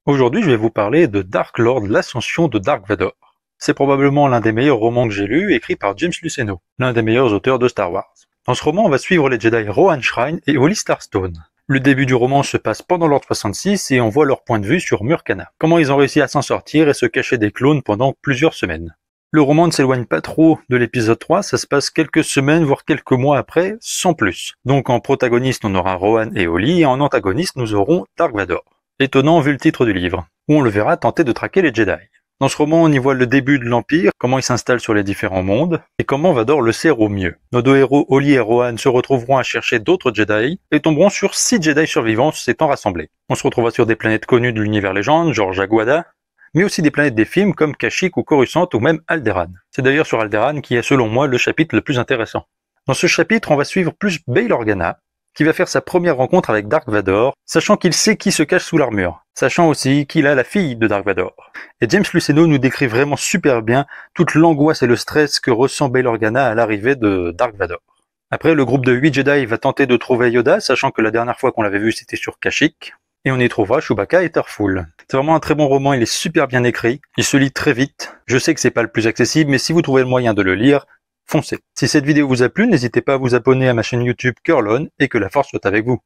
Aujourd'hui, je vais vous parler de Dark Lord, l'ascension de Dark Vador. C'est probablement l'un des meilleurs romans que j'ai lus, écrit par James Luceno, l'un des meilleurs auteurs de Star Wars. Dans ce roman, on va suivre les Jedi Rohan Shrine et Holly Starstone. Le début du roman se passe pendant l'Ordre 66 et on voit leur point de vue sur Murkana. Comment ils ont réussi à s'en sortir et se cacher des clones pendant plusieurs semaines. Le roman ne s'éloigne pas trop de l'épisode 3, ça se passe quelques semaines voire quelques mois après, sans plus. Donc en protagoniste on aura Rohan et Holly et en antagoniste nous aurons Dark Vador. Étonnant vu le titre du livre, où on le verra tenter de traquer les Jedi. Dans ce roman, on y voit le début de l'Empire, comment il s'installe sur les différents mondes, et comment Vador le sert au mieux. Nos deux héros, Holly et Rohan, se retrouveront à chercher d'autres Jedi, et tomberont sur 6 Jedi survivants s'étant rassemblés. On se retrouvera sur des planètes connues de l'univers légende, genre Jaguada, mais aussi des planètes des films comme Kashyyyk ou Coruscant ou même Alderaan. C'est d'ailleurs sur Alderaan qui est selon moi le chapitre le plus intéressant. Dans ce chapitre, on va suivre plus Bail Organa, qui va faire sa première rencontre avec Dark Vador, sachant qu'il sait qui se cache sous l'armure, sachant aussi qu'il a la fille de Dark Vador. Et James Luceno nous décrit vraiment super bien toute l'angoisse et le stress que ressent Bail Organa à l'arrivée de Dark Vador. Après, le groupe de 8 Jedi va tenter de trouver Yoda, sachant que la dernière fois qu'on l'avait vu c'était sur Kashyyyk, et on y trouvera Chewbacca et Tarful. C'est vraiment un très bon roman, il est super bien écrit, il se lit très vite. Je sais que c'est pas le plus accessible, mais si vous trouvez le moyen de le lire, foncez. Si cette vidéo vous a plu, n'hésitez pas à vous abonner à ma chaîne YouTube Curlon et que la force soit avec vous.